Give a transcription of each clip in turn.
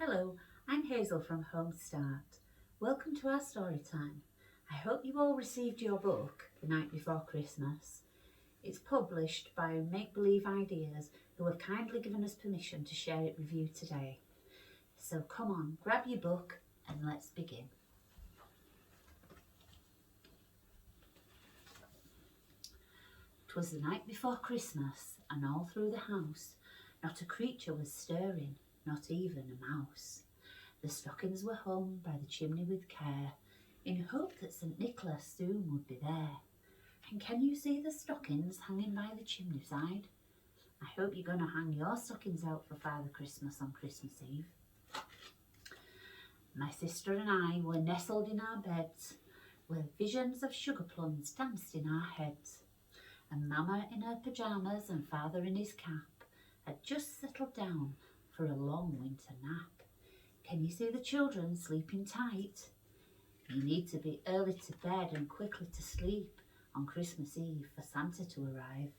Hello, I'm Hazel from Home Start. Welcome to our story time. I hope you all received your book the night before Christmas. It's published by Make Believe Ideas, who have kindly given us permission to share it with you today. So come on, grab your book and let's begin. "'Twas the night before Christmas, and all through the house not a creature was stirring, not even a mouse. The stockings were hung by the chimney with care, in hope that St. Nicholas soon would be there. And can you see the stockings hanging by the chimney side? I hope you're going to hang your stockings out for Father Christmas on Christmas Eve. My sister and I were nestled in our beds, where visions of sugar plums danced in our heads. And Mama in her pyjamas and Father in his cap had just settled down for a long winter nap. Can you see the children sleeping tight? You need to be early to bed and quickly to sleep on Christmas Eve for Santa to arrive.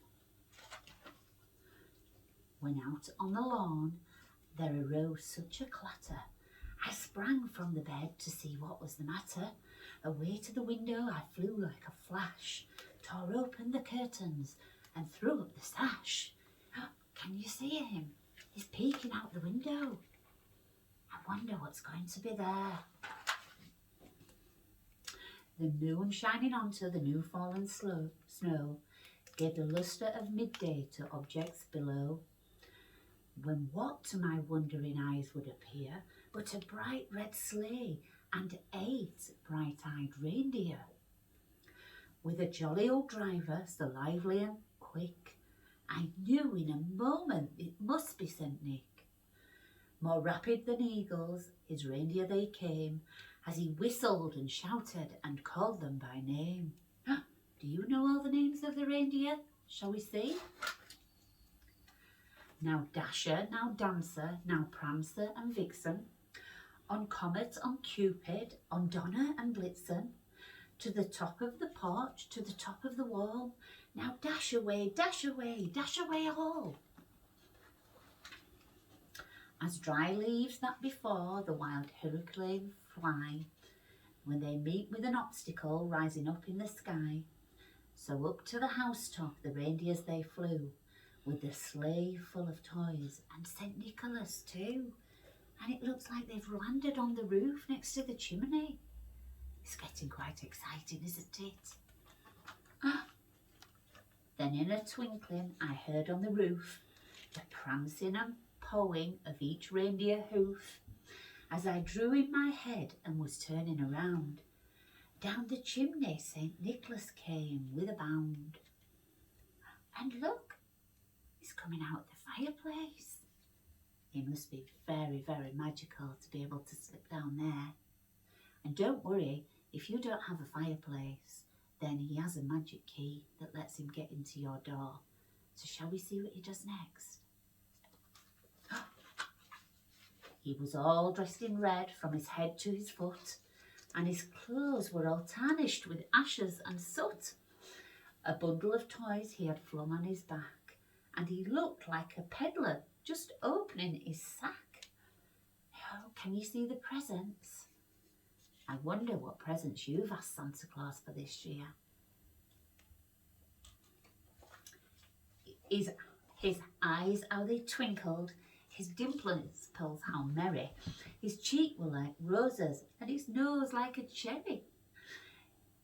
When out on the lawn there arose such a clatter, I sprang from the bed to see what was the matter. Away to the window I flew like a flash, tore open the curtains and threw up the sash. Can you see him? He's peeking out the window. I wonder what's going to be there. The moon shining onto the new fallen snow gave the lustre of midday to objects below, when what to my wondering eyes would appear but a bright red sleigh and 8 bright-eyed reindeer, with a jolly old driver so lively and quick, I knew in a moment it must be St. Nick. More rapid than eagles, his reindeer they came, as he whistled and shouted and called them by name. Do you know all the names of the reindeer? Shall we see? Now Dasher, now Dancer, now Prancer and Vixen, on Comet, on Cupid, on Donner and Blitzen, to the top of the porch, to the top of the wall. Now dash away, dash away, dash away all. As dry leaves that before the wild hurricane fly, when they meet with an obstacle rising up in the sky, so up to the housetop the reindeers they flew, with the sleigh full of toys and St. Nicholas too. And it looks like they've landed on the roof next to the chimney. It's getting quite exciting, isn't it? Then in a twinkling I heard on the roof the prancing and pawing of each reindeer hoof, as I drew in my head and was turning around. Down the chimney St. Nicholas came with a bound. And look, he's coming out the fireplace. He must be very, very magical to be able to slip down there. And don't worry, if you don't have a fireplace, then he has a magic key that lets him get into your door. So shall we see what he does next? He was all dressed in red from his head to his foot, and his clothes were all tarnished with ashes and soot. A bundle of toys he had flung on his back, and he looked like a peddler just opening his sack. Oh, can you see the presents? I wonder what presents you've asked Santa Claus for this year. His eyes, how they twinkled, his dimples how merry, his cheek were like roses, and his nose like a cherry.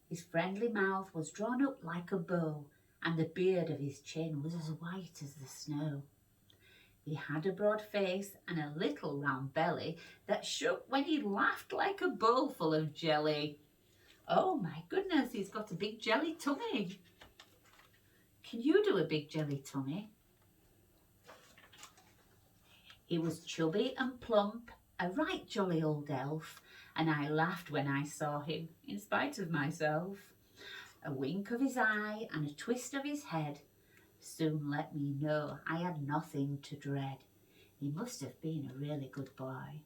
His friendly mouth was drawn up like a bow, and the beard of his chin was as white as the snow. He had a broad face and a little round belly that shook when he laughed like a bowl full of jelly. Oh my goodness, he's got a big jelly tummy. Can you do a big jelly tummy? He was chubby and plump, a right jolly old elf, and I laughed when I saw him, in spite of myself. A wink of his eye and a twist of his head soon let me know I had nothing to dread. He must have been a really good boy.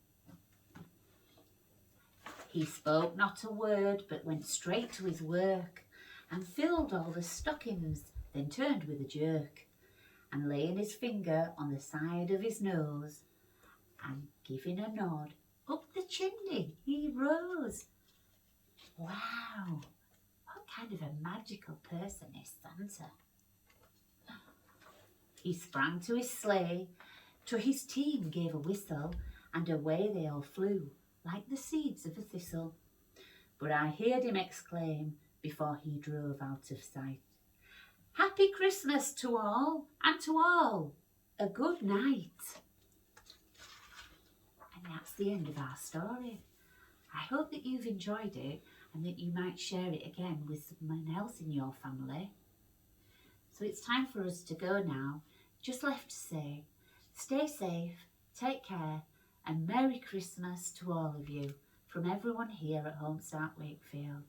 He spoke not a word, but went straight to his work, and filled all the stockings, then turned with a jerk, and laying his finger on the side of his nose, and giving a nod, up the chimney he rose. Wow, what kind of a magical person is Santa? He sprang to his sleigh, to his team gave a whistle, and away they all flew, like the seeds of a thistle. But I heard him exclaim, before he drove out of sight, "Happy Christmas to all, and to all a good night." And that's the end of our story. I hope that you've enjoyed it and that you might share it again with someone else in your family. So it's time for us to go now. Just left to say, stay safe, take care, and Merry Christmas to all of you from everyone here at Home Start Wakefield.